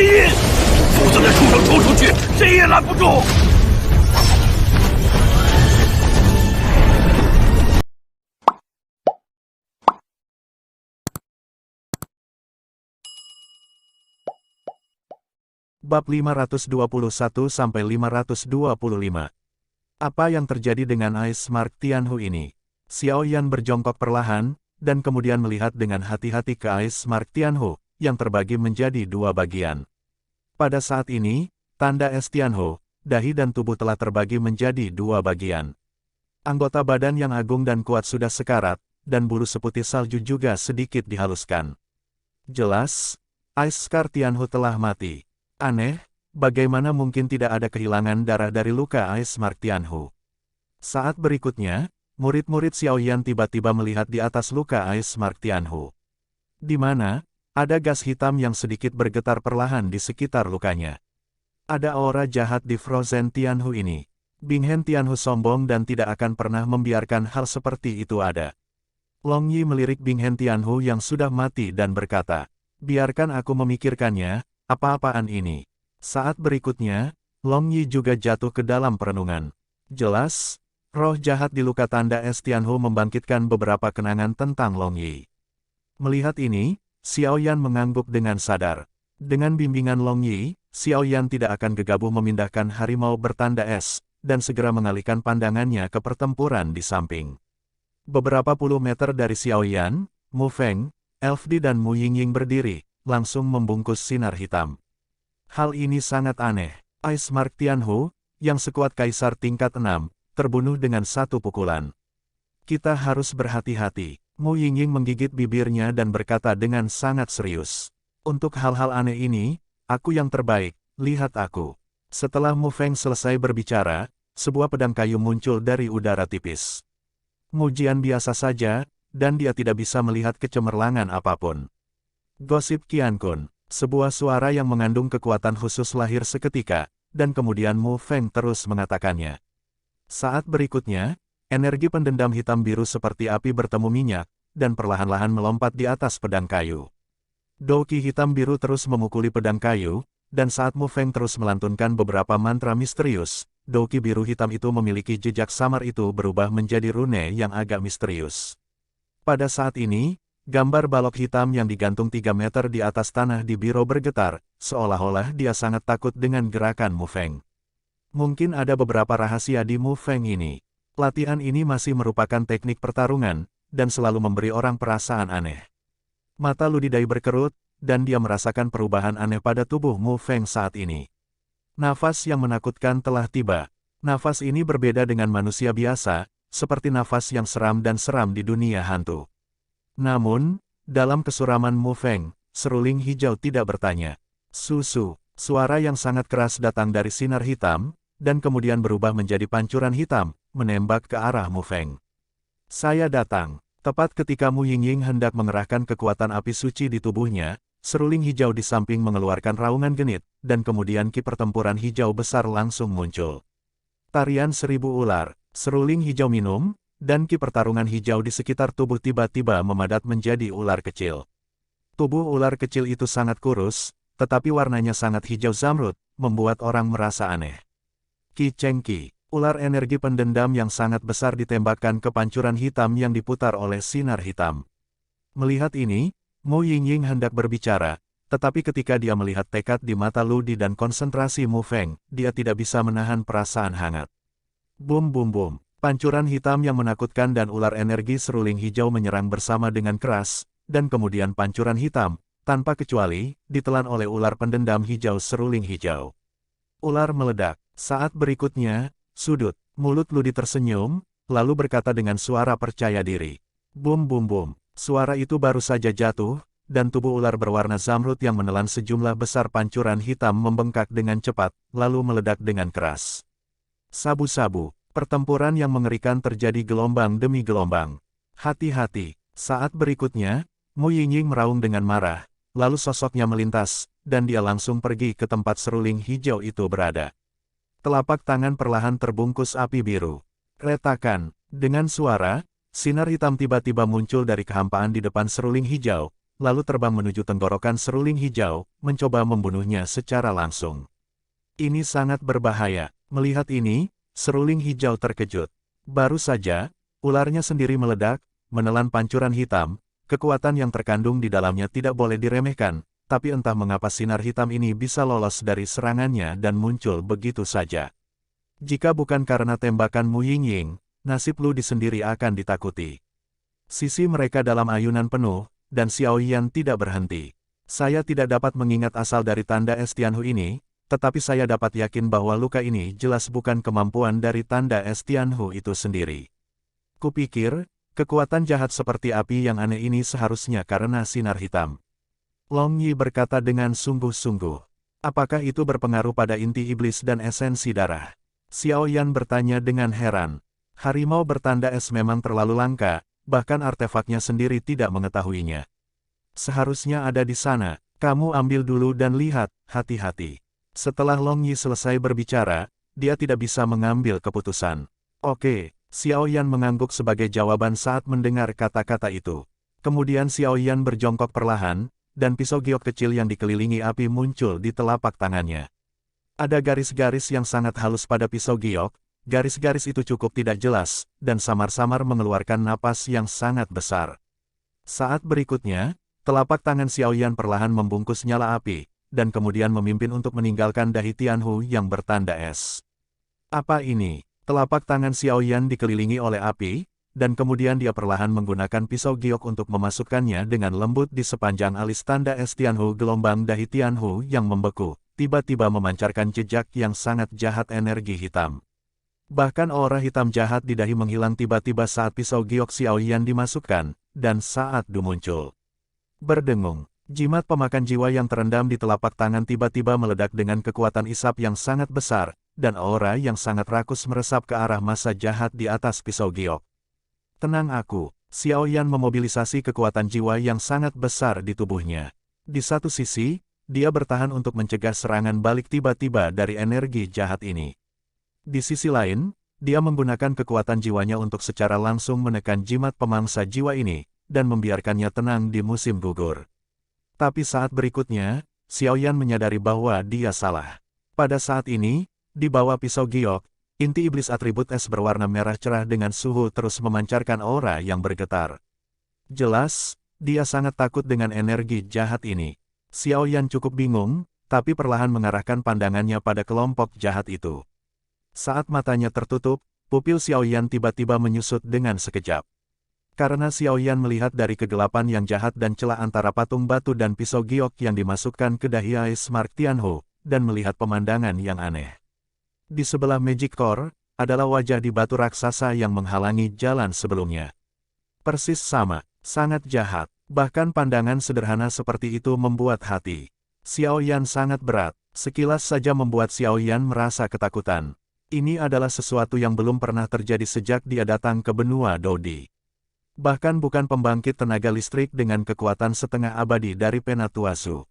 引，否则那畜生冲出去，谁也拦不住。Bab 521-525. Apa yang terjadi dengan Ice Mark Tianhu ini? Xiao Yan berjongkok perlahan, dan kemudian melihat dengan hati-hati ke Ice Mark Tianhu, yang terbagi menjadi dua bagian. Pada saat ini, tanda es Tianhu, dahi dan tubuh telah terbagi menjadi dua bagian. Anggota badan yang agung dan kuat sudah sekarat, dan bulu seputih salju juga sedikit dihaluskan. Jelas, Ice Scar Tianhu telah mati. Aneh, bagaimana mungkin tidak ada kehilangan darah dari luka Ice Mark Tianhu? Saat berikutnya, murid-murid Xiao Yan tiba-tiba melihat di atas luka Ice Mark Tianhu. Di mana, ada gas hitam yang sedikit bergetar perlahan di sekitar lukanya. Ada aura jahat di Frozen Tianhu ini. Binghen Tianhu sombong dan tidak akan pernah membiarkan hal seperti itu ada. Long Yi melirik Binghen Tianhu yang sudah mati dan berkata, "Biarkan aku memikirkannya, apa-apaan ini?" Saat berikutnya, Long Yi juga jatuh ke dalam perenungan. Jelas, roh jahat di luka tanda es Tianhu membangkitkan beberapa kenangan tentang Long Yi. Melihat ini, Xiao Yan mengangguk dengan sadar. Dengan bimbingan Long Yi, Xiao Yan tidak akan gegabah memindahkan harimau bertanda es, dan segera mengalihkan pandangannya ke pertempuran di samping. Beberapa puluh meter dari Xiao Yan, Mu Feng, Elfdi dan Mu Yingying berdiri, langsung membungkus sinar hitam. Hal ini sangat aneh. Ice Mark Tianhu, yang sekuat kaisar tingkat 6, terbunuh dengan satu pukulan. Kita harus berhati-hati. Mu Yingying menggigit bibirnya dan berkata dengan sangat serius. Untuk hal-hal aneh ini, aku yang terbaik, lihat aku. Setelah Mu Feng selesai berbicara, sebuah pedang kayu muncul dari udara tipis. Mu Jian biasa saja, dan dia tidak bisa melihat kecemerlangan apapun. Gosip Qiankun, sebuah suara yang mengandung kekuatan khusus lahir seketika, dan kemudian Mu Feng terus mengatakannya. Saat berikutnya, energi pendendam hitam biru seperti api bertemu minyak, dan perlahan-lahan melompat di atas pedang kayu. Douqi hitam biru terus memukuli pedang kayu, dan saat Mu Feng terus melantunkan beberapa mantra misterius, Douqi biru hitam itu memiliki jejak samar itu berubah menjadi rune yang agak misterius. Pada saat ini, gambar balok hitam yang digantung 3 meter di atas tanah di biro bergetar, seolah-olah dia sangat takut dengan gerakan Mu Feng. Mungkin ada beberapa rahasia di Mu Feng ini. Latihan ini masih merupakan teknik pertarungan, dan selalu memberi orang perasaan aneh. Mata Ludidai berkerut, dan dia merasakan perubahan aneh pada tubuh Mu Feng saat ini. Nafas yang menakutkan telah tiba. Nafas ini berbeda dengan manusia biasa, seperti nafas yang seram dan seram di dunia hantu. Namun, dalam kesuraman Mu Feng, seruling hijau tidak bertanya. Susu, suara yang sangat keras datang dari sinar hitam, dan kemudian berubah menjadi pancuran hitam, menembak ke arah Mu Feng. Saya datang. Tepat ketika Mu Yingying hendak mengerahkan kekuatan api suci di tubuhnya, seruling hijau di samping mengeluarkan raungan genit, dan kemudian ki pertempuran hijau besar langsung muncul. Tarian 1000 ular, seruling hijau minum, dan ki pertarungan hijau di sekitar tubuh tiba-tiba memadat menjadi ular kecil. Tubuh ular kecil itu sangat kurus, tetapi warnanya sangat hijau zamrud, membuat orang merasa aneh. Ki Cheng Qi, ular energi pendendam yang sangat besar ditembakkan ke pancuran hitam yang diputar oleh sinar hitam. Melihat ini, Mu Yingying hendak berbicara, tetapi ketika dia melihat tekad di mata Ludi dan konsentrasi Mu Feng, dia tidak bisa menahan perasaan hangat. Bum bum bum, pancuran hitam yang menakutkan dan ular energi seruling hijau menyerang bersama dengan keras, dan kemudian pancuran hitam, tanpa kecuali, ditelan oleh ular pendendam hijau seruling hijau. Ular meledak. Saat berikutnya, sudut, mulut Ludi tersenyum, lalu berkata dengan suara percaya diri. Bum bum bum, suara itu baru saja jatuh, dan tubuh ular berwarna zamrud yang menelan sejumlah besar pancuran hitam membengkak dengan cepat, lalu meledak dengan keras. Sabu-sabu, pertempuran yang mengerikan terjadi gelombang demi gelombang. Hati-hati, saat berikutnya, Mu Yingying meraung dengan marah, lalu sosoknya melintas, dan dia langsung pergi ke tempat seruling hijau itu berada. Telapak tangan perlahan terbungkus api biru. Retakan, dengan suara, sinar hitam tiba-tiba muncul dari kehampaan di depan seruling hijau, lalu terbang menuju tenggorokan seruling hijau, mencoba membunuhnya secara langsung. Ini sangat berbahaya. Melihat ini, seruling hijau terkejut. Baru saja, ularnya sendiri meledak, menelan pancuran hitam. Kekuatan yang terkandung di dalamnya tidak boleh diremehkan, tapi entah mengapa sinar hitam ini bisa lolos dari serangannya dan muncul begitu saja. Jika bukan karena tembakan Mu Yingying, nasib Lu Di sendiri akan ditakuti. Sisi mereka dalam ayunan penuh, dan Xiao Yan tidak berhenti. Saya tidak dapat mengingat asal dari tanda es Tianhu ini, tetapi saya dapat yakin bahwa luka ini jelas bukan kemampuan dari tanda es Tianhu itu sendiri. Kupikir, kekuatan jahat seperti api yang aneh ini seharusnya karena sinar hitam. Long Yi berkata dengan sungguh-sungguh. Apakah itu berpengaruh pada inti iblis dan esensi darah? Xiao Yan bertanya dengan heran. Harimau bertanda es memang terlalu langka, bahkan artefaknya sendiri tidak mengetahuinya. Seharusnya ada di sana, kamu ambil dulu dan lihat, hati-hati. Setelah Long Yi selesai berbicara, dia tidak bisa mengambil keputusan. Oke, Xiao Yan mengangguk sebagai jawaban saat mendengar kata-kata itu. Kemudian Xiao Yan berjongkok perlahan, dan pisau giok kecil yang dikelilingi api muncul di telapak tangannya. Ada garis-garis yang sangat halus pada pisau giok. Garis-garis itu cukup tidak jelas, dan samar-samar mengeluarkan napas yang sangat besar. Saat berikutnya, telapak tangan Xiao Yan perlahan membungkus nyala api, dan kemudian memimpin untuk meninggalkan dahi Tianhu yang bertanda es. Apa ini? Telapak tangan Xiao Yan dikelilingi oleh api, dan kemudian dia perlahan menggunakan pisau giok untuk memasukkannya dengan lembut di sepanjang alis tanda es Tianhu. Gelombang dahi Tianhu yang membeku, tiba-tiba memancarkan jejak yang sangat jahat energi hitam. Bahkan aura hitam jahat di dahi menghilang tiba-tiba saat pisau giok Xiao Yan dimasukkan, dan saat Du muncul. Berdengung, jimat pemakan jiwa yang terendam di telapak tangan tiba-tiba meledak dengan kekuatan isap yang sangat besar, dan aura yang sangat rakus meresap ke arah massa jahat di atas pisau giok. Tenang aku, Xiao Yan memobilisasi kekuatan jiwa yang sangat besar di tubuhnya. Di satu sisi, dia bertahan untuk mencegah serangan balik tiba-tiba dari energi jahat ini. Di sisi lain, dia menggunakan kekuatan jiwanya untuk secara langsung menekan jimat pemangsa jiwa ini, dan membiarkannya tenang di musim gugur. Tapi saat berikutnya, Xiao Yan menyadari bahwa dia salah. Pada saat ini, di bawah pisau giok, inti iblis atribut es berwarna merah cerah dengan suhu terus memancarkan aura yang bergetar. Jelas, dia sangat takut dengan energi jahat ini. Xiao Yan cukup bingung, tapi perlahan mengarahkan pandangannya pada kelompok jahat itu. Saat matanya tertutup, pupil Xiao Yan tiba-tiba menyusut dengan sekejap. Karena Xiao Yan melihat dari kegelapan yang jahat dan celah antara patung batu dan pisau giok yang dimasukkan ke dahi Ice Mark Tianhu, dan melihat pemandangan yang aneh. Di sebelah Magic Core, adalah wajah di batu raksasa yang menghalangi jalan sebelumnya. Persis sama, sangat jahat, bahkan pandangan sederhana seperti itu membuat hati Xiao Yan sangat berat, sekilas saja membuat Xiao Yan merasa ketakutan. Ini adalah sesuatu yang belum pernah terjadi sejak dia datang ke benua Dodi. Bahkan bukan pembangkit tenaga listrik dengan kekuatan setengah abadi dari Penatuasu.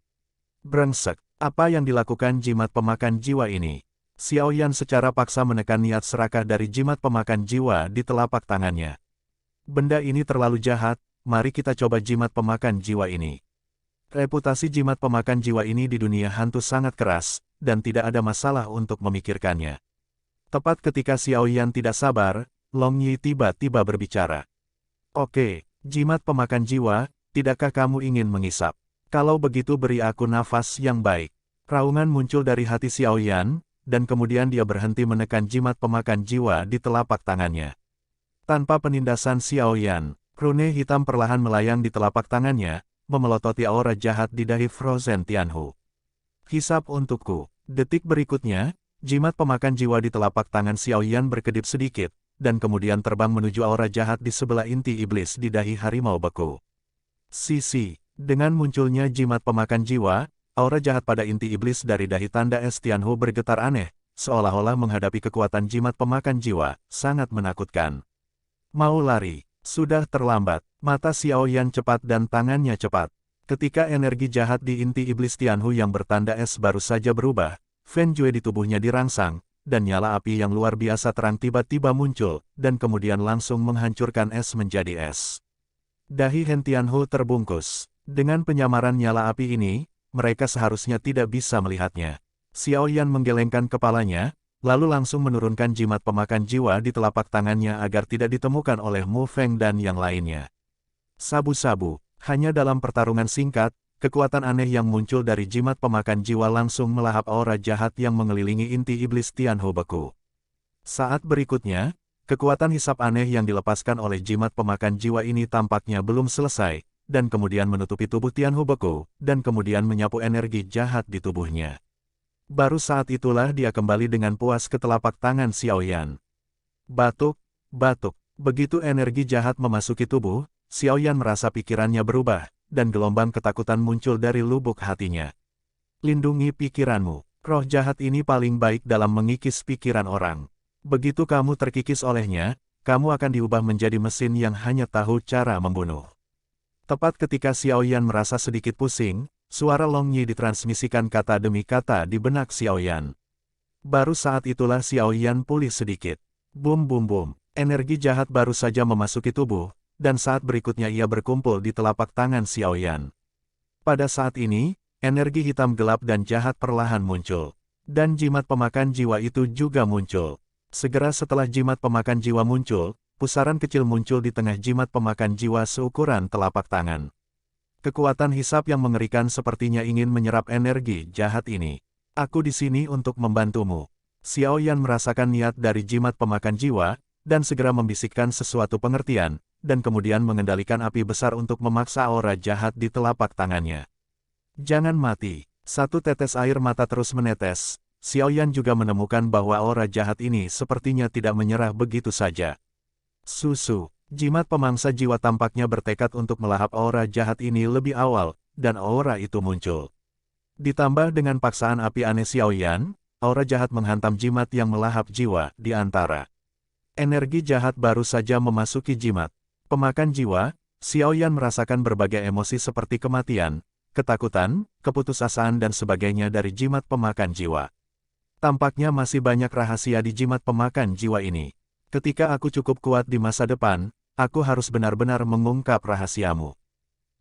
Brengsek, apa yang dilakukan jimat pemakan jiwa ini? Xiao Yan secara paksa menekan niat serakah dari jimat pemakan jiwa di telapak tangannya. Benda ini terlalu jahat, mari kita coba jimat pemakan jiwa ini. Reputasi jimat pemakan jiwa ini di dunia hantu sangat keras, dan tidak ada masalah untuk memikirkannya. Tepat ketika Xiao Yan tidak sabar, Long Yi tiba-tiba berbicara. Oke, jimat pemakan jiwa, tidakkah kamu ingin mengisap? Kalau begitu beri aku nafas yang baik. Raungan muncul dari hati Xiao Yan, dan kemudian dia berhenti menekan jimat pemakan jiwa di telapak tangannya. Tanpa penindasan Xiao Yan, rune hitam perlahan melayang di telapak tangannya, memelototi aura jahat di dahi Frozen Tianhu. Hisap untukku. Detik berikutnya, jimat pemakan jiwa di telapak tangan Xiao Yan berkedip sedikit, dan kemudian terbang menuju aura jahat di sebelah inti iblis di dahi harimau beku. Sisi, dengan munculnya jimat pemakan jiwa, aura jahat pada inti iblis dari dahi tanda es Tianhu bergetar aneh, seolah-olah menghadapi kekuatan jimat pemakan jiwa, sangat menakutkan. Mau lari, sudah terlambat, mata Xiao Yan cepat dan tangannya cepat. Ketika energi jahat di inti iblis Tianhu yang bertanda es baru saja berubah, Fen Jue di tubuhnya dirangsang, dan nyala api yang luar biasa terang tiba-tiba muncul, dan kemudian langsung menghancurkan es menjadi es. Dahi Hen Tianhu terbungkus. Dengan penyamaran nyala api ini, mereka seharusnya tidak bisa melihatnya. Xiao Yan menggelengkan kepalanya, lalu langsung menurunkan jimat pemakan jiwa di telapak tangannya agar tidak ditemukan oleh Mu Feng dan yang lainnya. Sabu-sabu, hanya dalam pertarungan singkat, kekuatan aneh yang muncul dari jimat pemakan jiwa langsung melahap aura jahat yang mengelilingi inti iblis Tianhu beku. Saat berikutnya, kekuatan hisap aneh yang dilepaskan oleh jimat pemakan jiwa ini tampaknya belum selesai, dan kemudian menutupi tubuh Tianhu beku, dan kemudian menyapu energi jahat di tubuhnya. Baru saat itulah dia kembali dengan puas ke telapak tangan Xiao Yan. Batuk, batuk, begitu energi jahat memasuki tubuh, Xiao Yan merasa pikirannya berubah, dan gelombang ketakutan muncul dari lubuk hatinya. Lindungi pikiranmu, roh jahat ini paling baik dalam mengikis pikiran orang. Begitu kamu terkikis olehnya, kamu akan diubah menjadi mesin yang hanya tahu cara membunuh. Tepat ketika Xiao Yan merasa sedikit pusing, suara Long Yi ditransmisikan kata demi kata di benak Xiao Yan. Baru saat itulah Xiao Yan pulih sedikit. Bum bum bum, energi jahat baru saja memasuki tubuh, dan saat berikutnya ia berkumpul di telapak tangan Xiao Yan. Pada saat ini, energi hitam gelap dan jahat perlahan muncul. Dan jimat pemakan jiwa itu juga muncul. Segera setelah jimat pemakan jiwa muncul, pusaran kecil muncul di tengah jimat pemakan jiwa seukuran telapak tangan. Kekuatan hisap yang mengerikan sepertinya ingin menyerap energi jahat ini. Aku di sini untuk membantumu. Xiao Yan merasakan niat dari jimat pemakan jiwa, dan segera membisikkan sesuatu pengertian, dan kemudian mengendalikan api besar untuk memaksa aura jahat di telapak tangannya. Jangan mati. Satu tetes air mata terus menetes. Xiao Yan juga menemukan bahwa aura jahat ini sepertinya tidak menyerah begitu saja. Susu, jimat pemangsa jiwa tampaknya bertekad untuk melahap aura jahat ini lebih awal, dan aura itu muncul. Ditambah dengan paksaan api aneh Xiao Yan, aura jahat menghantam jimat yang melahap jiwa di antara. Energi jahat baru saja memasuki jimat pemakan jiwa. Xiao Yan merasakan berbagai emosi seperti kematian, ketakutan, keputusasaan dan sebagainya dari jimat pemakan jiwa. Tampaknya masih banyak rahasia di jimat pemakan jiwa ini. Ketika aku cukup kuat di masa depan, aku harus benar-benar mengungkap rahasiamu.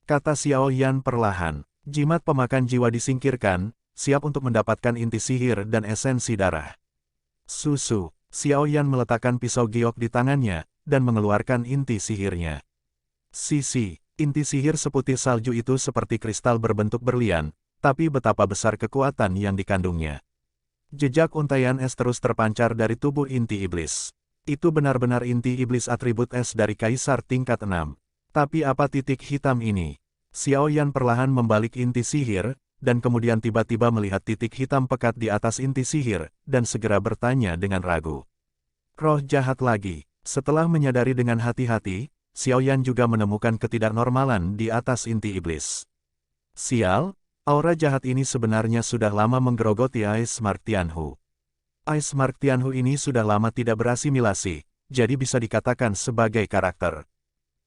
Kata Xiao Yan perlahan. Jimat pemakan jiwa disingkirkan, siap untuk mendapatkan inti sihir dan esensi darah. Susu, Xiao Yan meletakkan pisau giok di tangannya, dan mengeluarkan inti sihirnya. Sisi, inti sihir seputih salju itu seperti kristal berbentuk berlian, tapi betapa besar kekuatan yang dikandungnya. Jejak untaian es terus terpancar dari tubuh inti iblis. Itu benar-benar inti iblis atribut es dari kaisar tingkat 6. Tapi apa titik hitam ini? Xiao Yan perlahan membalik inti sihir, dan kemudian tiba-tiba melihat titik hitam pekat di atas inti sihir, dan segera bertanya dengan ragu. Roh jahat lagi. Setelah menyadari dengan hati-hati, Xiao Yan juga menemukan ketidaknormalan di atas inti iblis. Sial, aura jahat ini sebenarnya sudah lama menggerogoti Ice Mark Tianhu. Ice Mark Tianhu ini sudah lama tidak berasimilasi, jadi bisa dikatakan sebagai karakter.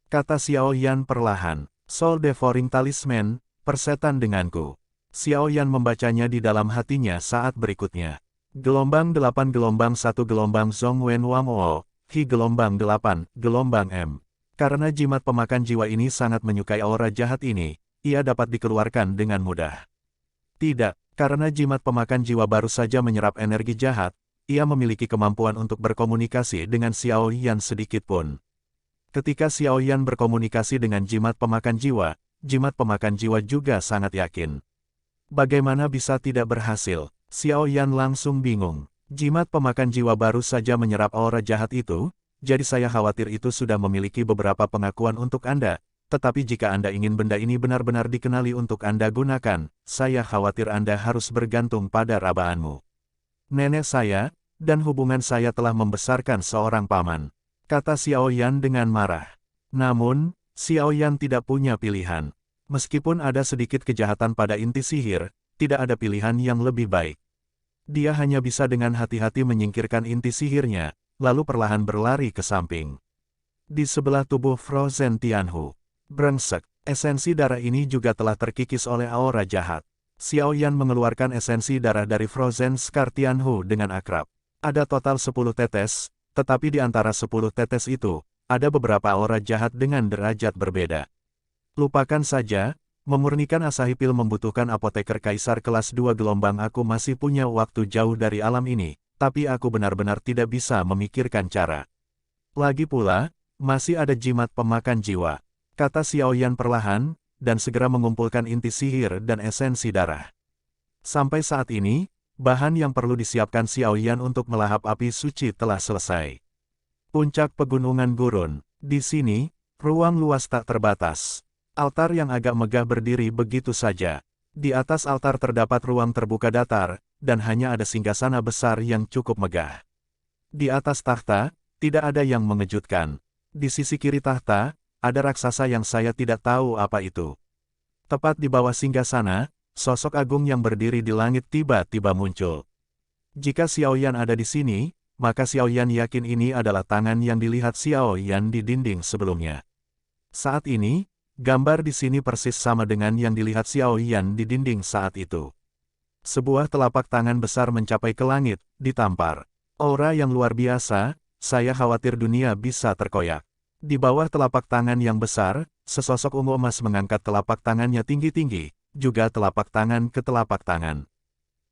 Kata Xiao Yan perlahan, Soul Devouring Talisman, persetan denganku. Xiao Yan membacanya di dalam hatinya saat berikutnya. Gelombang 8 gelombang 1 gelombang Zong Wen Wang O, Hi gelombang 8, gelombang M. Karena jimat pemakan jiwa ini sangat menyukai aura jahat ini, ia dapat dikeluarkan dengan mudah. Tidak, karena jimat pemakan jiwa baru saja menyerap energi jahat, ia memiliki kemampuan untuk berkomunikasi dengan Xiao Yan sedikit pun. Ketika Xiao Yan berkomunikasi dengan jimat pemakan jiwa juga sangat yakin. Bagaimana bisa tidak berhasil? Xiao Yan langsung bingung. Jimat pemakan jiwa baru saja menyerap aura jahat itu, jadi saya khawatir itu sudah memiliki beberapa pengakuan untuk Anda. Tetapi jika Anda ingin benda ini benar-benar dikenali untuk Anda gunakan, saya khawatir Anda harus bergantung pada rabaanmu. Nenek saya, dan hubungan saya telah membesarkan seorang paman. Kata Xiao Yan dengan marah. Namun, Xiao Yan tidak punya pilihan. Meskipun ada sedikit kejahatan pada inti sihir, tidak ada pilihan yang lebih baik. Dia hanya bisa dengan hati-hati menyingkirkan inti sihirnya, lalu perlahan berlari ke samping. Di sebelah tubuh Frozen Tianhu. Brengsek, esensi darah ini juga telah terkikis oleh aura jahat. Xiao Yan mengeluarkan esensi darah dari Frozen Scar Tianhu dengan akrab. Ada total 10 tetes, tetapi di antara 10 tetes itu, ada beberapa aura jahat dengan derajat berbeda. Lupakan saja, Memurnikan Asahi Pil membutuhkan apoteker kaisar kelas 2 gelombang. Aku masih punya waktu jauh dari alam ini, tapi aku benar-benar tidak bisa memikirkan cara. Lagi pula, masih ada jimat pemakan jiwa, kata Xiao Yan perlahan, dan segera mengumpulkan inti sihir dan esensi darah. Sampai saat ini, bahan yang perlu disiapkan Xiao Yan untuk melahap api suci telah selesai. Puncak Pegunungan Gurun. Di sini, ruang luas tak terbatas. Altar yang agak megah berdiri begitu saja. Di atas altar terdapat ruang terbuka datar, dan hanya ada singgasana besar yang cukup megah. Di atas tahta, tidak ada yang mengejutkan. Di sisi kiri tahta, ada raksasa yang saya tidak tahu apa itu. Tepat di bawah singgasana, sosok agung yang berdiri di langit tiba-tiba muncul. Jika Xiao Yan ada di sini, maka Xiao Yan yakin ini adalah tangan yang dilihat Xiao Yan di dinding sebelumnya. Saat ini, gambar di sini persis sama dengan yang dilihat Xiao Yan di dinding saat itu. Sebuah telapak tangan besar mencapai ke langit, ditampar. Aura yang luar biasa, saya khawatir dunia bisa terkoyak. Di bawah telapak tangan yang besar, sesosok ungu emas mengangkat telapak tangannya tinggi-tinggi, juga telapak tangan ke telapak tangan.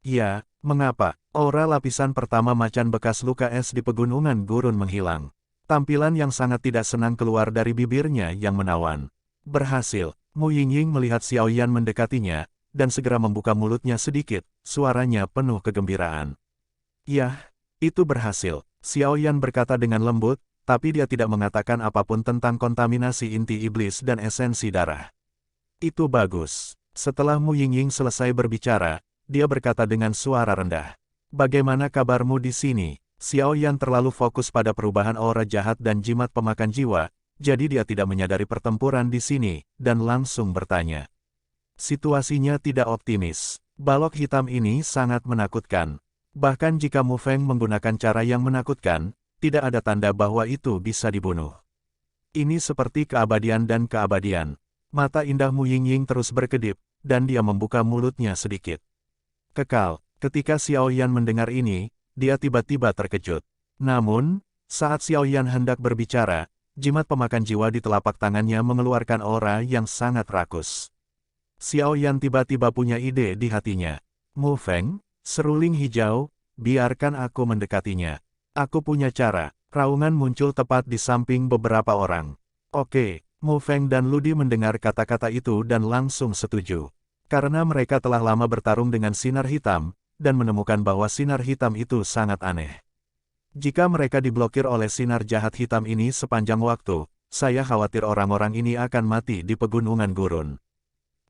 Ya, mengapa? Aura lapisan pertama macan bekas luka es di pegunungan gurun menghilang. Tampilan yang sangat tidak senang keluar dari bibirnya yang menawan. Berhasil, Mu Yingying melihat Xiao Yan mendekatinya, dan segera membuka mulutnya sedikit, suaranya penuh kegembiraan. Yah, itu berhasil, Xiao Yan berkata dengan lembut, tapi dia tidak mengatakan apapun tentang kontaminasi inti iblis dan esensi darah. Itu bagus. Setelah Mu Yingying selesai berbicara, dia berkata dengan suara rendah. Bagaimana kabarmu di sini? Xiao Yan terlalu fokus pada perubahan aura jahat dan jimat pemakan jiwa, jadi dia tidak menyadari pertempuran di sini, dan langsung bertanya. Situasinya tidak optimis. Balok hitam ini sangat menakutkan. Bahkan jika Mu Feng menggunakan cara yang menakutkan, tidak ada tanda bahwa itu bisa dibunuh. Ini seperti keabadian dan keabadian. Mata indah Mu Yingying terus berkedip, dan dia membuka mulutnya sedikit. Kekal, ketika Xiao Yan mendengar ini, dia tiba-tiba terkejut. Namun, saat Xiao Yan hendak berbicara, jimat pemakan jiwa di telapak tangannya mengeluarkan aura yang sangat rakus. Xiao Yan tiba-tiba punya ide di hatinya. Mu Feng, seruling hijau, biarkan aku mendekatinya. Aku punya cara. Raungan muncul tepat di samping beberapa orang. Oke, Mu Feng dan Ludi mendengar kata-kata itu dan langsung setuju. Karena mereka telah lama bertarung dengan sinar hitam, dan menemukan bahwa sinar hitam itu sangat aneh. Jika mereka diblokir oleh sinar jahat hitam ini sepanjang waktu, saya khawatir orang-orang ini akan mati di pegunungan gurun.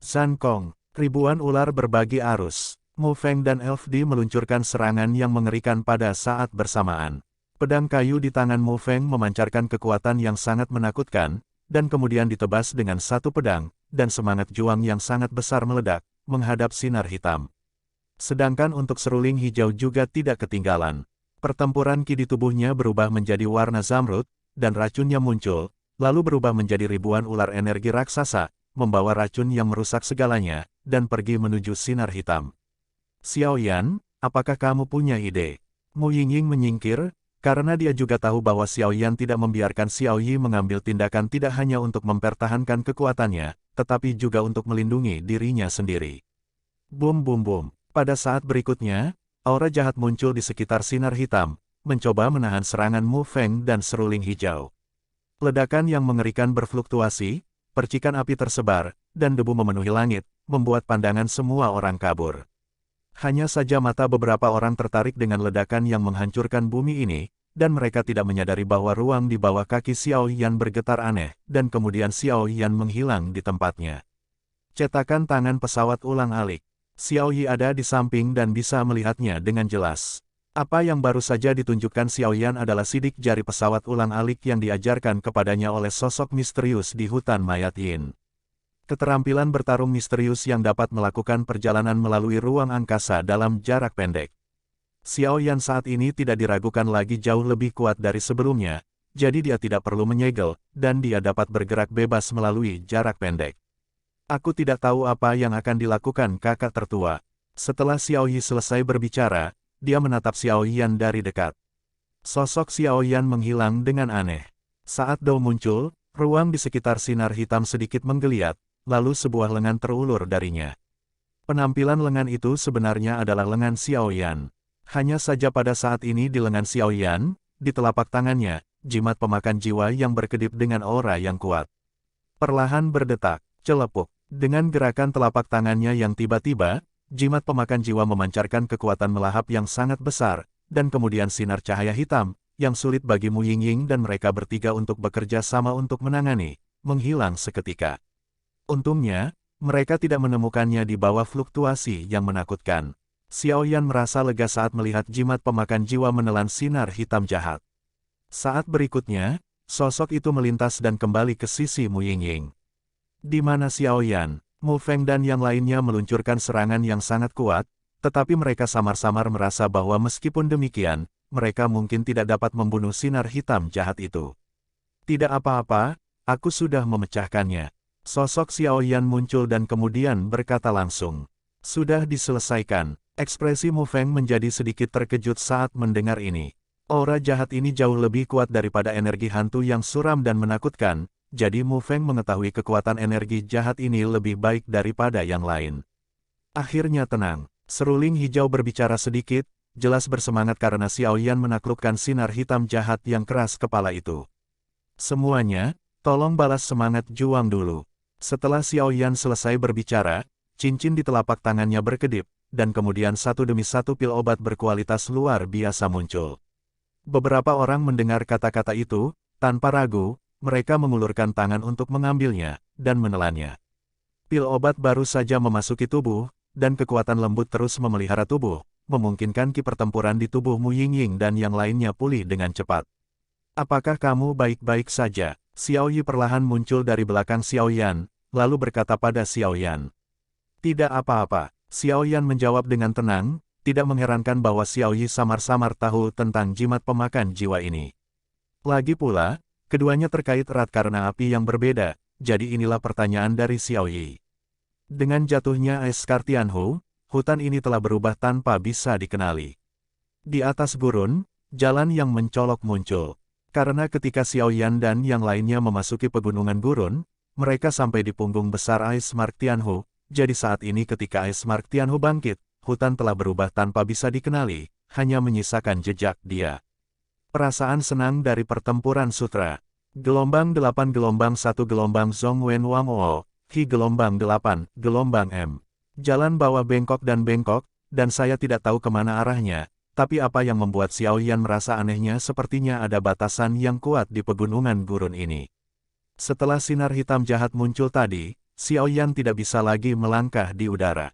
Zhan Kong, ribuan ular berbagi arus. Mu Feng dan Elf Di meluncurkan serangan yang mengerikan pada saat bersamaan. Pedang kayu di tangan Mu Feng memancarkan kekuatan yang sangat menakutkan, dan kemudian ditebas dengan satu pedang, dan semangat juang yang sangat besar meledak, menghadap sinar hitam. Sedangkan untuk seruling hijau juga tidak ketinggalan. Pertempuran ki di tubuhnya berubah menjadi warna zamrud, dan racunnya muncul, lalu berubah menjadi ribuan ular energi raksasa, membawa racun yang merusak segalanya, dan pergi menuju sinar hitam. Xiao Yan, apakah kamu punya ide? Mu Yingying menyingkir, karena dia juga tahu bahwa Xiao Yan tidak membiarkan Xiao Yi mengambil tindakan tidak hanya untuk mempertahankan kekuatannya, tetapi juga untuk melindungi dirinya sendiri. Bum bum bum. Pada saat berikutnya, aura jahat muncul di sekitar sinar hitam, mencoba menahan serangan Mu Feng dan seruling hijau. Ledakan yang mengerikan berfluktuasi, percikan api tersebar, dan debu memenuhi langit, membuat pandangan semua orang kabur. Hanya saja mata beberapa orang tertarik dengan ledakan yang menghancurkan bumi ini, dan mereka tidak menyadari bahwa ruang di bawah kaki Xiao Yan bergetar aneh, dan kemudian Xiao Yan menghilang di tempatnya. Cetakan tangan pesawat ulang-alik. Xiao Yi ada di samping dan bisa melihatnya dengan jelas. Apa yang baru saja ditunjukkan Xiao Yan adalah sidik jari pesawat ulang-alik yang diajarkan kepadanya oleh sosok misterius di hutan mayat Yin. Keterampilan bertarung misterius yang dapat melakukan perjalanan melalui ruang angkasa dalam jarak pendek. Xiao Yan saat ini tidak diragukan lagi jauh lebih kuat dari sebelumnya, jadi dia tidak perlu menyegel, dan dia dapat bergerak bebas melalui jarak pendek. Aku tidak tahu apa yang akan dilakukan kakak tertua. Setelah Xiao Yi selesai berbicara, dia menatap Xiao Yan dari dekat. Sosok Xiao Yan menghilang dengan aneh. Saat Dou muncul, ruang di sekitar sinar hitam sedikit menggeliat, lalu sebuah lengan terulur darinya. Penampilan lengan itu sebenarnya adalah lengan Xiaoyan. Hanya saja pada saat ini di lengan Xiaoyan, di telapak tangannya, jimat pemakan jiwa yang berkedip dengan aura yang kuat. Perlahan berdetak, celepuk. Dengan gerakan telapak tangannya yang tiba-tiba, jimat pemakan jiwa memancarkan kekuatan melahap yang sangat besar, dan kemudian sinar cahaya hitam, yang sulit bagi Mu Yingying dan mereka bertiga untuk bekerja sama untuk menangani, menghilang seketika. Untungnya, mereka tidak menemukannya di bawah fluktuasi yang menakutkan. Xiaoyan merasa lega saat melihat jimat pemakan jiwa menelan sinar hitam jahat. Saat berikutnya, sosok itu melintas dan kembali ke sisi Mu Yingying. Di mana Xiaoyan, Mu Feng dan yang lainnya meluncurkan serangan yang sangat kuat, tetapi mereka samar-samar merasa bahwa meskipun demikian, mereka mungkin tidak dapat membunuh sinar hitam jahat itu. Tidak apa-apa, aku sudah memecahkannya. Sosok Xiaoyan muncul dan kemudian berkata langsung. Sudah diselesaikan. Ekspresi Mu Feng menjadi sedikit terkejut saat mendengar ini. Aura jahat ini jauh lebih kuat daripada energi hantu yang suram dan menakutkan, jadi Mu Feng mengetahui kekuatan energi jahat ini lebih baik daripada yang lain. Akhirnya tenang. Seruling hijau berbicara sedikit, jelas bersemangat karena Xiaoyan menaklukkan sinar hitam jahat yang keras kepala itu. Semuanya, tolong balas semangat juang dulu. Setelah Xiaoyan selesai berbicara, cincin di telapak tangannya berkedip, dan kemudian satu demi satu pil obat berkualitas luar biasa muncul. Beberapa orang mendengar kata-kata itu, tanpa ragu, mereka mengulurkan tangan untuk mengambilnya, dan menelannya. Pil obat baru saja memasuki tubuh, dan kekuatan lembut terus memelihara tubuh, memungkinkan ki pertempuran di tubuh Mu Yingying dan yang lainnya pulih dengan cepat. Apakah kamu baik-baik saja? Xiao Yi perlahan muncul dari belakang Xiaoyan, lalu berkata pada Xiaoyan. Tidak apa-apa, Xiaoyan menjawab dengan tenang, tidak mengherankan bahwa Xiao Yi samar-samar tahu tentang jimat pemakan jiwa ini. Lagi pula, keduanya terkait erat karena api yang berbeda, jadi inilah pertanyaan dari Xiao Yi. Dengan jatuhnya es Tianhu, hutan ini telah berubah tanpa bisa dikenali. Di atas gurun, jalan yang mencolok muncul. Karena ketika Xiaoyan dan yang lainnya memasuki pegunungan gurun, mereka sampai di punggung besar Ais Mark Tianhu, jadi saat ini ketika Ais Mark Tianhu bangkit, hutan telah berubah tanpa bisa dikenali, hanya menyisakan jejak dia. Perasaan senang dari pertempuran sutra. Gelombang 8 gelombang 1 gelombang Zhong Wen Wang O, Hi gelombang 8, gelombang M. Jalan bawah bengkok, dan saya tidak tahu kemana arahnya. Tapi apa yang membuat Xiaoyan merasa anehnya sepertinya ada batasan yang kuat di pegunungan gurun ini. Setelah sinar hitam jahat muncul tadi, Xiaoyan tidak bisa lagi melangkah di udara.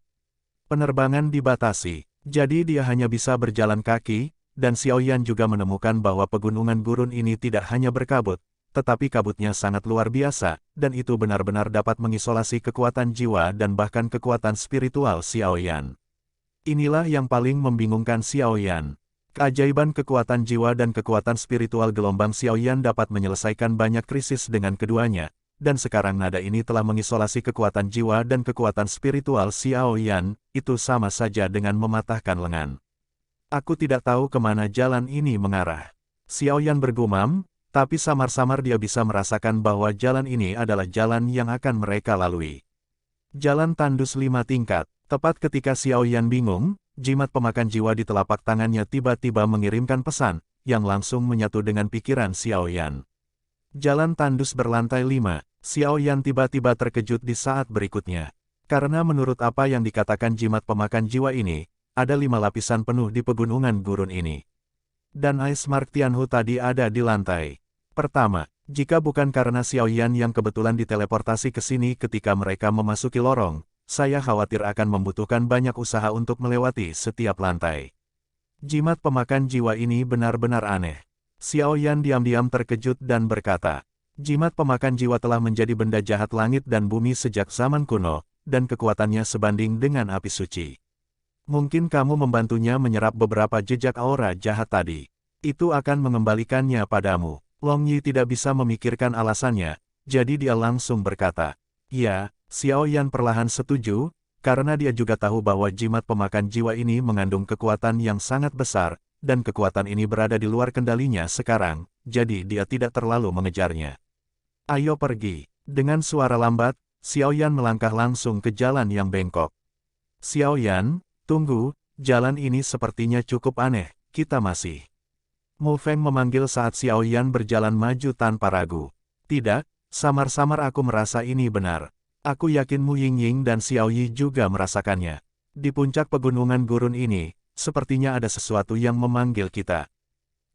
Penerbangan dibatasi, jadi dia hanya bisa berjalan kaki, dan Xiaoyan juga menemukan bahwa pegunungan gurun ini tidak hanya berkabut, tetapi kabutnya sangat luar biasa, dan itu benar-benar dapat mengisolasi kekuatan jiwa dan bahkan kekuatan spiritual Xiaoyan. Inilah yang paling membingungkan Xiaoyan. Keajaiban kekuatan jiwa dan kekuatan spiritual gelombang Xiaoyan dapat menyelesaikan banyak krisis dengan keduanya, dan sekarang nada ini telah mengisolasi kekuatan jiwa dan kekuatan spiritual Xiaoyan, itu sama saja dengan mematahkan lengan. Aku tidak tahu kemana jalan ini mengarah. Xiaoyan bergumam, tapi samar-samar dia bisa merasakan bahwa jalan ini adalah jalan yang akan mereka lalui. Jalan tandus 5 tingkat. Tepat ketika Xiaoyan bingung, jimat pemakan jiwa di telapak tangannya tiba-tiba mengirimkan pesan, yang langsung menyatu dengan pikiran Xiaoyan. Jalan tandus berlantai 5, Xiaoyan tiba-tiba terkejut di saat berikutnya. Karena menurut apa yang dikatakan jimat pemakan jiwa ini, ada 5 lapisan penuh di pegunungan gurun ini. Dan Ais Mark Tianhu tadi ada di lantai pertama. Jika bukan karena Xiaoyan yang kebetulan diteleportasi ke sini ketika mereka memasuki lorong, saya khawatir akan membutuhkan banyak usaha untuk melewati setiap lantai. Jimat pemakan jiwa ini benar-benar aneh. Xiaoyan diam-diam terkejut dan berkata, jimat pemakan jiwa telah menjadi benda jahat langit dan bumi sejak zaman kuno, dan kekuatannya sebanding dengan api suci. Mungkin kamu membantunya menyerap beberapa jejak aura jahat tadi. Itu akan mengembalikannya padamu. Long Yi tidak bisa memikirkan alasannya, jadi dia langsung berkata, ya. Xiaoyan perlahan setuju, karena dia juga tahu bahwa jimat pemakan jiwa ini mengandung kekuatan yang sangat besar, dan kekuatan ini berada di luar kendalinya sekarang, jadi dia tidak terlalu mengejarnya. Ayo pergi. Dengan suara lambat, Xiaoyan melangkah langsung ke jalan yang bengkok. Xiaoyan, tunggu, jalan ini sepertinya cukup aneh, kita masih. Mu Feng memanggil saat Xiaoyan berjalan maju tanpa ragu. Tidak, samar-samar aku merasa ini benar. Aku yakin Mu Yingying dan Xiao Yi juga merasakannya. Di puncak pegunungan gurun ini, sepertinya ada sesuatu yang memanggil kita.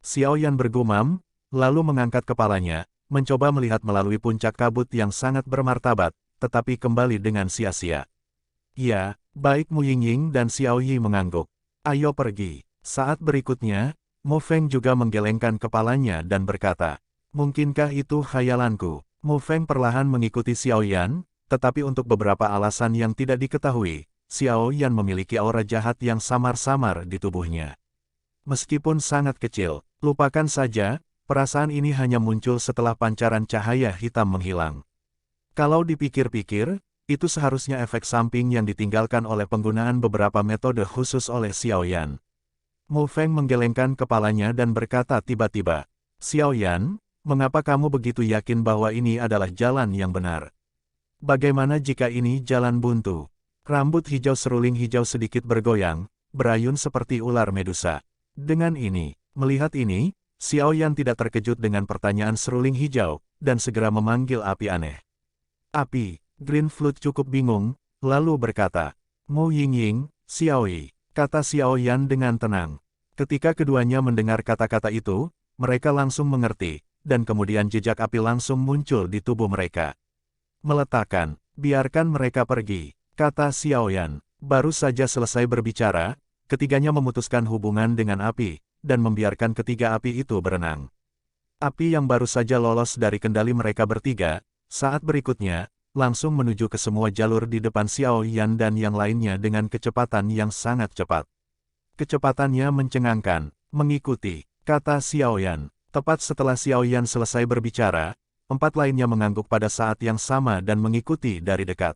Xiaoyan bergumam, lalu mengangkat kepalanya, mencoba melihat melalui puncak kabut yang sangat bermartabat, tetapi kembali dengan sia-sia. Ya, baik Mu Yingying dan Xiao Yi mengangguk. Ayo pergi. Saat berikutnya, Mu Feng juga menggelengkan kepalanya dan berkata, mungkinkah itu khayalanku? Mu Feng perlahan mengikuti Xiaoyan, tetapi untuk beberapa alasan yang tidak diketahui, Xiaoyan memiliki aura jahat yang samar-samar di tubuhnya. Meskipun sangat kecil, lupakan saja, perasaan ini hanya muncul setelah pancaran cahaya hitam menghilang. Kalau dipikir-pikir, itu seharusnya efek samping yang ditinggalkan oleh penggunaan beberapa metode khusus oleh Xiaoyan. Mu Feng menggelengkan kepalanya dan berkata tiba-tiba, Xiaoyan, mengapa kamu begitu yakin bahwa ini adalah jalan yang benar? Bagaimana jika ini jalan buntu? Rambut hijau seruling hijau sedikit bergoyang, berayun seperti ular medusa. Dengan ini, melihat ini, Xiaoyan tidak terkejut dengan pertanyaan seruling hijau, dan segera memanggil api aneh. Api, Green Flute cukup bingung, lalu berkata, Mu Yingying, Xiao Yi, kata Xiaoyan dengan tenang. Ketika keduanya mendengar kata-kata itu, mereka langsung mengerti, dan kemudian jejak api langsung muncul di tubuh mereka. Meletakkan, biarkan mereka pergi, kata Xiaoyan. Baru saja selesai berbicara, ketiganya memutuskan hubungan dengan api, dan membiarkan ketiga api itu berenang. Api yang baru saja lolos dari kendali mereka bertiga, saat berikutnya, langsung menuju ke semua jalur di depan Xiaoyan dan yang lainnya dengan kecepatan yang sangat cepat. Kecepatannya mencengangkan, mengikuti, kata Xiaoyan. Tepat setelah Xiaoyan selesai berbicara, empat lainnya mengangguk pada saat yang sama dan mengikuti dari dekat.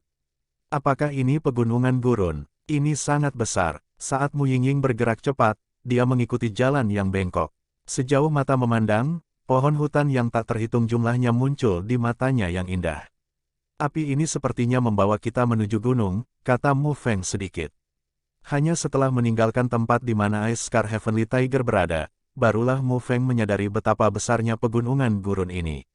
Apakah ini pegunungan gurun? Ini sangat besar. Saat Mu Yingying bergerak cepat, dia mengikuti jalan yang bengkok. Sejauh mata memandang, pohon hutan yang tak terhitung jumlahnya muncul di matanya yang indah. Api ini sepertinya membawa kita menuju gunung, kata Mu Feng sedikit. Hanya setelah meninggalkan tempat di mana Ice Scar Heavenly Tiger berada, barulah Mu Feng menyadari betapa besarnya pegunungan gurun ini.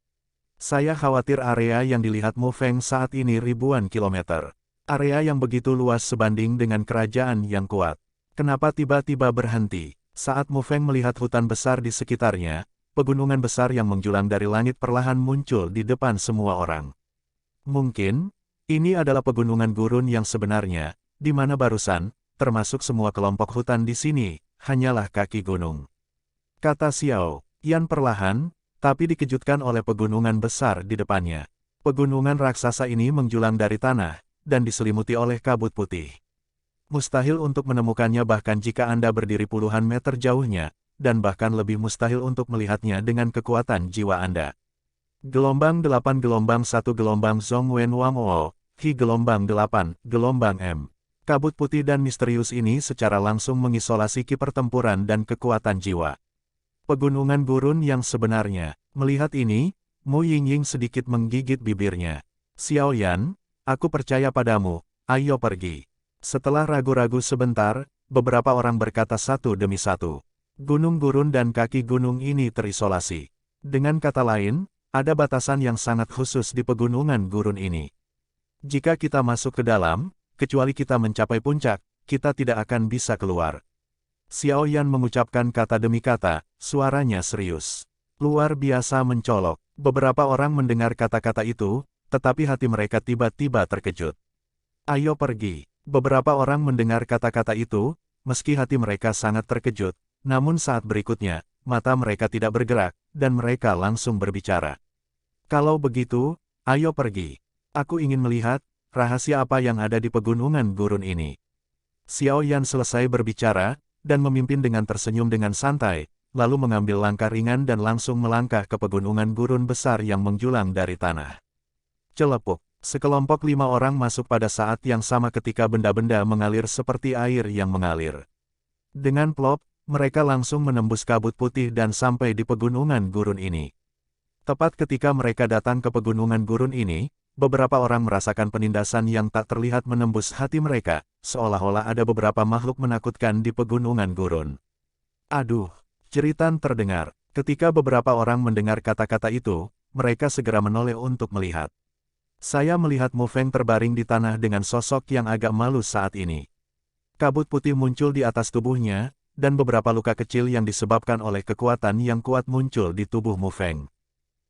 Saya khawatir area yang dilihat Mu Feng saat ini ribuan kilometer. Area yang begitu luas sebanding dengan kerajaan yang kuat. Kenapa tiba-tiba berhenti? Saat Mu Feng melihat hutan besar di sekitarnya, pegunungan besar yang menjulang dari langit perlahan muncul di depan semua orang. Mungkin, ini adalah pegunungan gurun yang sebenarnya, di mana barusan, termasuk semua kelompok hutan di sini, hanyalah kaki gunung. Kata Xiao Yan perlahan, tapi dikejutkan oleh pegunungan besar di depannya. Pegunungan raksasa ini menjulang dari tanah, dan diselimuti oleh kabut putih. Mustahil untuk menemukannya bahkan jika Anda berdiri puluhan meter jauhnya, dan bahkan lebih mustahil untuk melihatnya dengan kekuatan jiwa Anda. Gelombang 8 gelombang 1 gelombang Zhongwen Wang O, Hi gelombang 8, gelombang M. Kabut putih dan misterius ini secara langsung mengisolasi ki pertempuran dan kekuatan jiwa. Pegunungan gurun yang sebenarnya. Melihat ini, Mu Yingying sedikit menggigit bibirnya. Xiaoyan, aku percaya padamu, ayo pergi. Setelah ragu-ragu sebentar, beberapa orang berkata satu demi satu. Gunung gurun dan kaki gunung ini terisolasi. Dengan kata lain, ada batasan yang sangat khusus di pegunungan gurun ini. Jika kita masuk ke dalam, kecuali kita mencapai puncak, kita tidak akan bisa keluar. Xiaoyan mengucapkan kata demi kata, suaranya serius. Luar biasa mencolok. Beberapa orang mendengar kata-kata itu, tetapi hati mereka tiba-tiba terkejut. Ayo pergi. Beberapa orang mendengar kata-kata itu, meski hati mereka sangat terkejut, namun saat berikutnya, mata mereka tidak bergerak, dan mereka langsung berbicara. Kalau begitu, ayo pergi. Aku ingin melihat, rahasia apa yang ada di pegunungan gurun ini. Xiaoyan selesai berbicara, dan memimpin dengan tersenyum dengan santai, lalu mengambil langkah ringan dan langsung melangkah ke pegunungan gurun besar yang menjulang dari tanah. Celepuk, sekelompok 5 orang masuk pada saat yang sama ketika benda-benda mengalir seperti air yang mengalir. Dengan plop, mereka langsung menembus kabut putih dan sampai di pegunungan gurun ini. Tepat ketika mereka datang ke pegunungan gurun ini, beberapa orang merasakan penindasan yang tak terlihat menembus hati mereka, seolah-olah ada beberapa makhluk menakutkan di pegunungan gurun. Aduh, jeritan terdengar. Ketika beberapa orang mendengar kata-kata itu, mereka segera menoleh untuk melihat. Saya melihat Mu Feng terbaring di tanah dengan sosok yang agak malu saat ini. Kabut putih muncul di atas tubuhnya, dan beberapa luka kecil yang disebabkan oleh kekuatan yang kuat muncul di tubuh Mu Feng.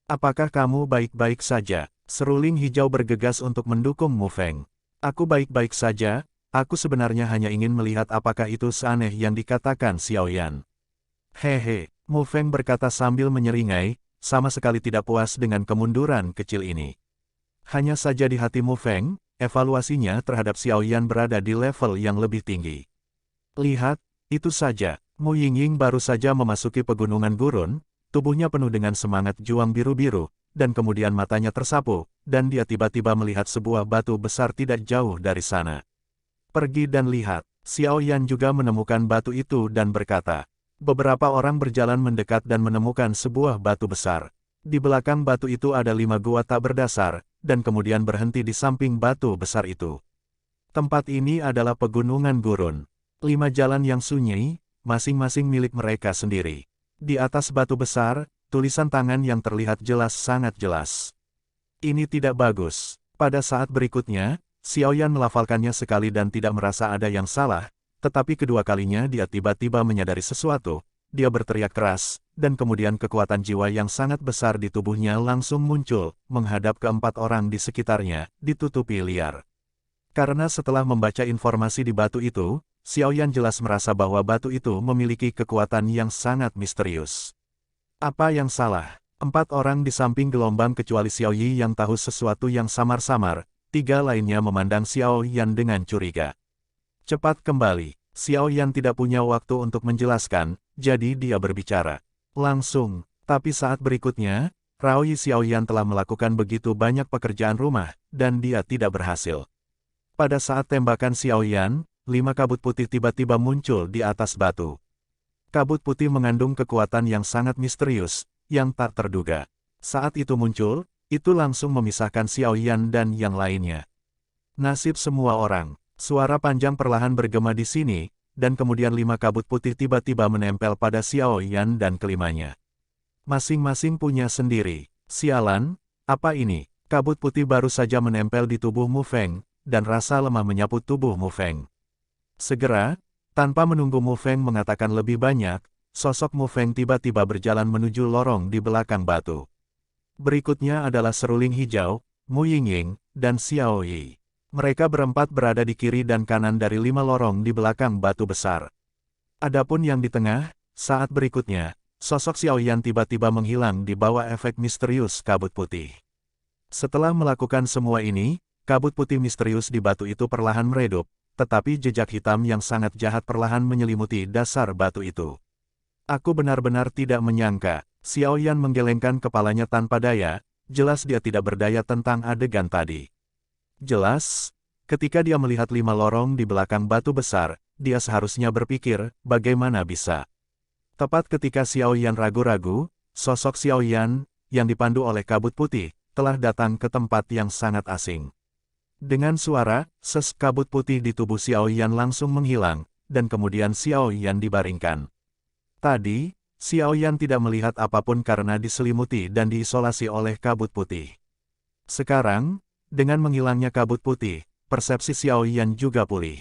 Apakah kamu baik-baik saja? Seruling hijau bergegas untuk mendukung Mu Feng. Aku baik-baik saja, aku sebenarnya hanya ingin melihat apakah itu seaneh yang dikatakan Xiao Yan. Hehe, Mu Feng berkata sambil menyeringai, sama sekali tidak puas dengan kemunduran kecil ini. Hanya saja di hati Mu Feng, evaluasinya terhadap Xiao Yan berada di level yang lebih tinggi. Lihat, itu saja, Mu Yingying baru saja memasuki pegunungan gurun, tubuhnya penuh dengan semangat juang biru-biru, dan kemudian matanya tersapu, dan dia tiba-tiba melihat sebuah batu besar tidak jauh dari sana. Pergi dan lihat, Xiao Yan juga menemukan batu itu dan berkata. Beberapa orang berjalan mendekat dan menemukan sebuah batu besar. Di belakang batu itu ada 5 gua tak berdasar, dan kemudian berhenti di samping batu besar itu. Tempat ini adalah pegunungan gurun. 5 jalan yang sunyi, masing-masing milik mereka sendiri. Di atas batu besar, tulisan tangan yang terlihat jelas sangat jelas. Ini tidak bagus. Pada saat berikutnya, Xiao Yan melafalkannya sekali dan tidak merasa ada yang salah, tetapi kedua kalinya dia tiba-tiba menyadari sesuatu, dia berteriak keras, dan kemudian kekuatan jiwa yang sangat besar di tubuhnya langsung muncul, menghadap ke 4 orang di sekitarnya, ditutupi liar. Karena setelah membaca informasi di batu itu, Xiao Yan jelas merasa bahwa batu itu memiliki kekuatan yang sangat misterius. Apa yang salah? 4 orang di samping gelombang kecuali Xiao Yi yang tahu sesuatu yang samar-samar, 3 lainnya memandang Xiao Yan dengan curiga. Cepat kembali, Xiao Yan tidak punya waktu untuk menjelaskan, jadi dia berbicara. Langsung, tapi saat berikutnya, Rao Yi Xiao Yan telah melakukan begitu banyak pekerjaan rumah, dan dia tidak berhasil. Pada saat tembakan Xiao Yan, 5 kabut putih tiba-tiba muncul di atas batu. Kabut putih mengandung kekuatan yang sangat misterius, yang tak terduga. Saat itu muncul, itu langsung memisahkan Xiao Yan dan yang lainnya. Nasib semua orang. Suara panjang perlahan bergema di sini, dan kemudian 5 kabut putih tiba-tiba menempel pada Xiao Yan dan kelimanya. Masing-masing punya sendiri. Sialan, apa ini? Kabut putih baru saja menempel di tubuh Mu Feng, dan rasa lemah menyapu tubuh Mu Feng. Segera, tanpa menunggu Mu Feng mengatakan lebih banyak, sosok Mu Feng tiba-tiba berjalan menuju lorong di belakang batu. Berikutnya adalah seruling hijau, Mu Yingying, dan Xiao Yi. Mereka berempat berada di kiri dan kanan dari 5 lorong di belakang batu besar. Adapun yang di tengah, saat berikutnya, sosok Xiao Yan tiba-tiba menghilang di bawah efek misterius kabut putih. Setelah melakukan semua ini, kabut putih misterius di batu itu perlahan meredup, tetapi jejak hitam yang sangat jahat perlahan menyelimuti dasar batu itu. Aku benar-benar tidak menyangka, Xiao Yan menggelengkan kepalanya tanpa daya, jelas dia tidak berdaya tentang adegan tadi. Jelas, ketika dia melihat 5 lorong di belakang batu besar, dia seharusnya berpikir, bagaimana bisa. Tepat ketika Xiao Yan ragu-ragu, sosok Xiao Yan, yang dipandu oleh kabut putih, telah datang ke tempat yang sangat asing. Dengan suara, kabut putih di tubuh Xiao Yan langsung menghilang, dan kemudian Xiao Yan dibaringkan. Tadi, Xiao Yan tidak melihat apapun karena diselimuti dan diisolasi oleh kabut putih. Sekarang, dengan menghilangnya kabut putih, persepsi Xiao Yan juga pulih.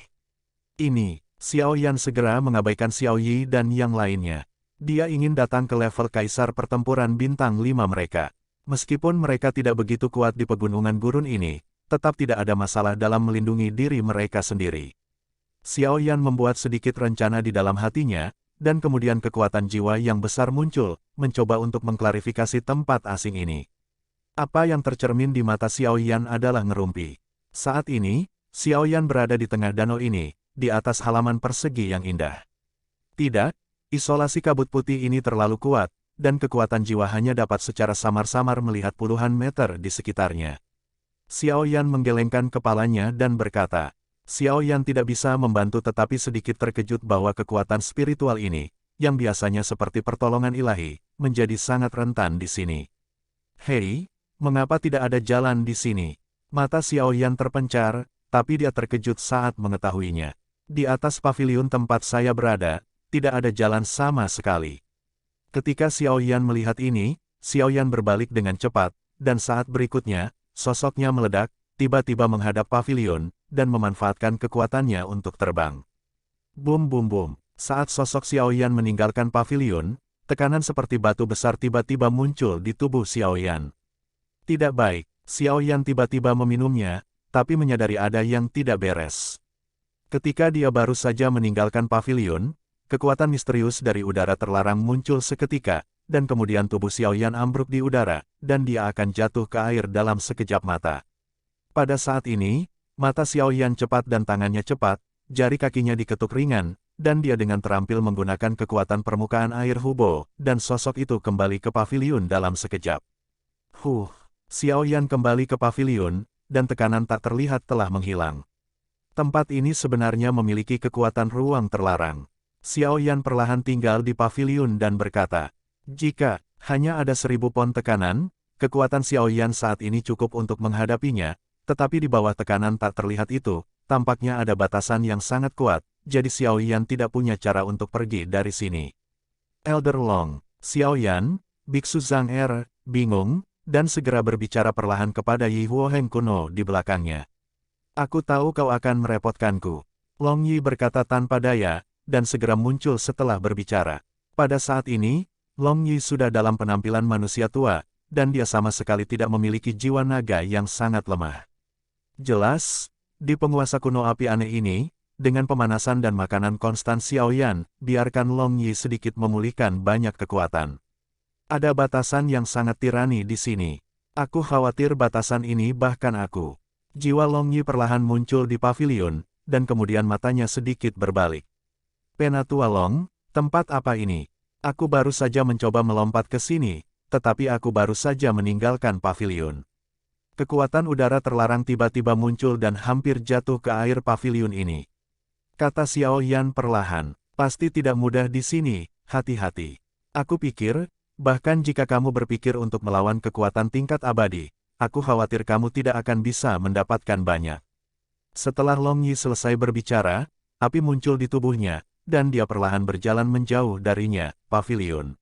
Ini, Xiao Yan segera mengabaikan Xiao Yi dan yang lainnya. Dia ingin datang ke level kaisar pertempuran bintang 5 mereka. Meskipun mereka tidak begitu kuat di pegunungan gurun ini, tetap tidak ada masalah dalam melindungi diri mereka sendiri. Xiao Yan membuat sedikit rencana di dalam hatinya, dan kemudian kekuatan jiwa yang besar muncul, mencoba untuk mengklarifikasi tempat asing ini. Apa yang tercermin di mata Xiao Yan adalah ngerumpi. Saat ini, Xiao Yan berada di tengah danau ini, di atas halaman persegi yang indah. Tidak, isolasi kabut putih ini terlalu kuat, dan kekuatan jiwa hanya dapat secara samar-samar melihat puluhan meter di sekitarnya. Xiao Yan menggelengkan kepalanya dan berkata, Xiao Yan tidak bisa membantu tetapi sedikit terkejut bahwa kekuatan spiritual ini, yang biasanya seperti pertolongan ilahi, menjadi sangat rentan di sini. Hei, mengapa tidak ada jalan di sini? Mata Xiaoyan terpencar, tapi dia terkejut saat mengetahuinya. Di atas paviliun tempat saya berada, tidak ada jalan sama sekali. Ketika Xiaoyan melihat ini, Xiaoyan berbalik dengan cepat, dan saat berikutnya, sosoknya meledak, tiba-tiba menghadap paviliun, dan memanfaatkan kekuatannya untuk terbang. Bum bum bum. Saat sosok Xiaoyan meninggalkan paviliun, tekanan seperti batu besar tiba-tiba muncul di tubuh Xiaoyan. Tidak baik, Xiaoyan tiba-tiba meminumnya, tapi menyadari ada yang tidak beres. Ketika dia baru saja meninggalkan paviliun, kekuatan misterius dari udara terlarang muncul seketika, dan kemudian tubuh Xiaoyan ambruk di udara, dan dia akan jatuh ke air dalam sekejap mata. Pada saat ini, mata Xiaoyan cepat dan tangannya cepat, jari kakinya diketuk ringan, dan dia dengan terampil menggunakan kekuatan permukaan air Hubo, dan sosok itu kembali ke paviliun dalam sekejap. Xiaoyan kembali ke paviliun, dan tekanan tak terlihat telah menghilang. Tempat ini sebenarnya memiliki kekuatan ruang terlarang. Xiaoyan perlahan tinggal di paviliun dan berkata, jika hanya ada 1000 pon tekanan, kekuatan Xiaoyan saat ini cukup untuk menghadapinya, tetapi di bawah tekanan tak terlihat itu, tampaknya ada batasan yang sangat kuat, jadi Xiaoyan tidak punya cara untuk pergi dari sini. Elder Long, Xiaoyan, Biksu Zhang Er, bingung, dan segera berbicara perlahan kepada Yi Huoheng kuno di belakangnya. Aku tahu kau akan merepotkanku. Long Yi berkata tanpa daya, dan segera muncul setelah berbicara. Pada saat ini, Long Yi sudah dalam penampilan manusia tua, dan dia sama sekali tidak memiliki jiwa naga yang sangat lemah. Jelas, di penguasa kuno api aneh ini, dengan pemanasan dan makanan konstan Xiaoyan, biarkan Long Yi sedikit memulihkan banyak kekuatan. Ada batasan yang sangat tirani di sini. Aku khawatir batasan ini bahkan aku. Jiwa Long Yi perlahan muncul di paviliun, dan kemudian matanya sedikit berbalik. Penatua Long, tempat apa ini? Aku baru saja mencoba melompat ke sini, tetapi aku baru saja meninggalkan paviliun. Kekuatan udara terlarang tiba-tiba muncul dan hampir jatuh ke air paviliun ini. Kata Xiaoyan perlahan, pasti tidak mudah di sini, hati-hati. Aku pikir, bahkan jika kamu berpikir untuk melawan kekuatan tingkat abadi, aku khawatir kamu tidak akan bisa mendapatkan banyak. Setelah Long Yi selesai berbicara, api muncul di tubuhnya, dan dia perlahan berjalan menjauh darinya, paviliun.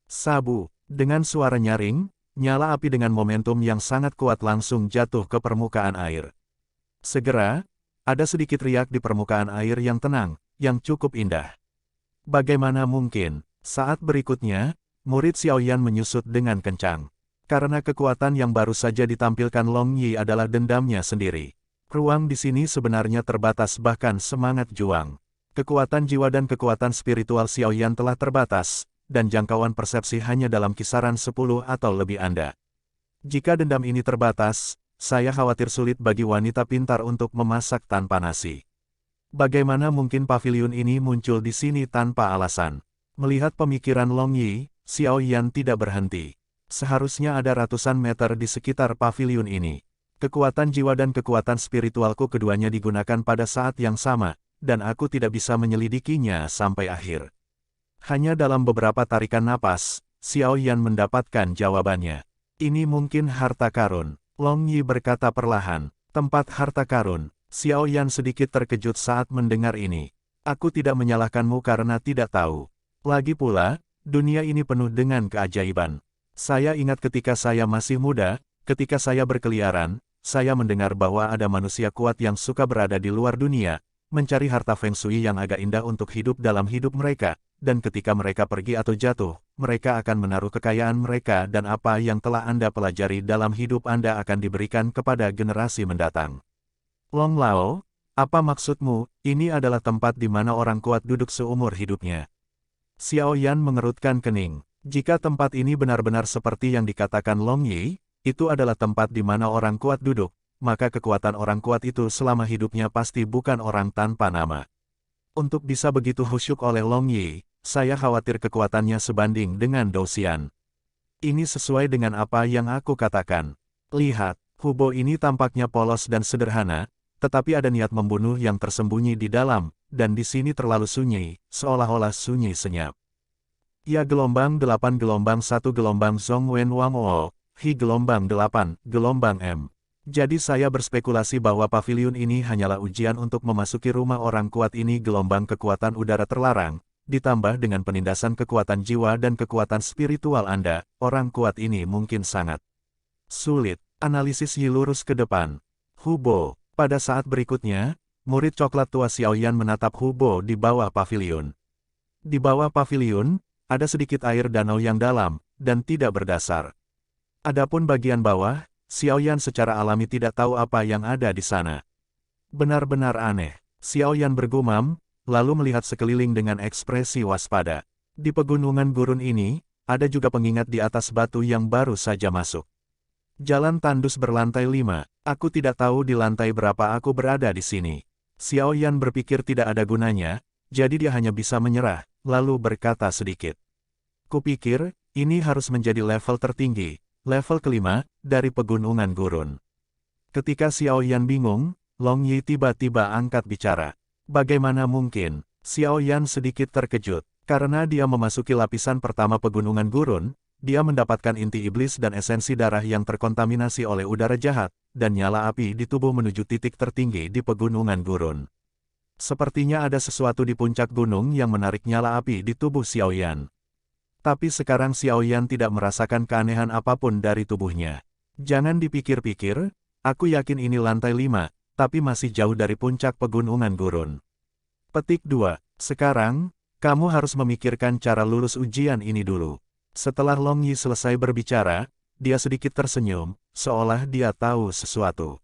Sabu, dengan suara nyaring, nyala api dengan momentum yang sangat kuat langsung jatuh ke permukaan air. Segera, ada sedikit riak di permukaan air yang tenang, yang cukup indah. Bagaimana mungkin, saat berikutnya, murid Xiaoyan menyusut dengan kencang. Karena kekuatan yang baru saja ditampilkan Long Yi adalah dendamnya sendiri. Ruang di sini sebenarnya terbatas bahkan semangat juang. Kekuatan jiwa dan kekuatan spiritual Xiaoyan telah terbatas, dan jangkauan persepsi hanya dalam kisaran 10 atau lebih Anda. Jika dendam ini terbatas, saya khawatir sulit bagi wanita pintar untuk memasak tanpa nasi. Bagaimana mungkin paviliun ini muncul di sini tanpa alasan? Melihat pemikiran Long Yi, Xiaoyan tidak berhenti. Seharusnya ada ratusan meter di sekitar paviliun ini. Kekuatan jiwa dan kekuatan spiritualku keduanya digunakan pada saat yang sama, dan aku tidak bisa menyelidikinya sampai akhir. Hanya dalam beberapa tarikan napas, Xiaoyan mendapatkan jawabannya. Ini mungkin harta karun. Long Yi berkata perlahan, tempat harta karun. Xiaoyan sedikit terkejut saat mendengar ini. Aku tidak menyalahkanmu karena tidak tahu. Lagi pula, dunia ini penuh dengan keajaiban. Saya ingat ketika saya masih muda, ketika saya berkeliaran, saya mendengar bahwa ada manusia kuat yang suka berada di luar dunia, mencari harta feng shui yang agak indah untuk hidup dalam hidup mereka, dan ketika mereka pergi atau jatuh, mereka akan menaruh kekayaan mereka dan apa yang telah Anda pelajari dalam hidup Anda akan diberikan kepada generasi mendatang. Long Lao, apa maksudmu? Ini adalah tempat di mana orang kuat duduk seumur hidupnya. Xiaoyan mengerutkan kening. Jika tempat ini benar-benar seperti yang dikatakan Long Yi, itu adalah tempat di mana orang kuat duduk, maka kekuatan orang kuat itu selama hidupnya pasti bukan orang tanpa nama. Untuk bisa begitu khusyuk oleh Long Yi, saya khawatir kekuatannya sebanding dengan Dou Xian. Ini sesuai dengan apa yang aku katakan. Lihat, Hubo ini tampaknya polos dan sederhana, tetapi ada niat membunuh yang tersembunyi di dalam, dan di sini terlalu sunyi, seolah-olah sunyi senyap. Ya gelombang 8 gelombang 1 gelombang Zhong Wen Wang O, Hi gelombang 8, gelombang M. Jadi saya berspekulasi bahwa paviliun ini hanyalah ujian untuk memasuki rumah orang kuat ini. Gelombang kekuatan udara terlarang, ditambah dengan penindasan kekuatan jiwa dan kekuatan spiritual Anda, orang kuat ini mungkin sangat sulit. Analisis Yi lurus ke depan. Hubo. Pada saat berikutnya, murid coklat tua Xiaoyan menatap Hubo di bawah paviliun. Di bawah paviliun, ada sedikit air danau yang dalam, dan tidak berdasar. Adapun bagian bawah, Xiaoyan secara alami tidak tahu apa yang ada di sana. Benar-benar aneh. Xiaoyan bergumam, lalu melihat sekeliling dengan ekspresi waspada. Di pegunungan gurun ini, ada juga pengingat di atas batu yang baru saja masuk. Jalan tandus berlantai 5. Aku tidak tahu di lantai berapa aku berada di sini. Xiaoyan berpikir tidak ada gunanya, jadi dia hanya bisa menyerah, lalu berkata sedikit. Kupikir, ini harus menjadi level tertinggi. Level kelima, dari pegunungan gurun. Ketika Xiaoyan bingung, Long Yi tiba-tiba angkat bicara. Bagaimana mungkin? Xiaoyan sedikit terkejut. Karena dia memasuki lapisan pertama pegunungan gurun, dia mendapatkan inti iblis dan esensi darah yang terkontaminasi oleh udara jahat, dan nyala api di tubuh menuju titik tertinggi di pegunungan gurun. Sepertinya ada sesuatu di puncak gunung yang menarik nyala api di tubuh Xiaoyan. Tapi sekarang Xiaoyan tidak merasakan keanehan apapun dari tubuhnya. Jangan dipikir-pikir, aku yakin ini lantai 5, tapi masih jauh dari puncak pegunungan gurun. Petik 2. Sekarang, kamu harus memikirkan cara lulus ujian ini dulu. Setelah Long Yi selesai berbicara, dia sedikit tersenyum, seolah dia tahu sesuatu.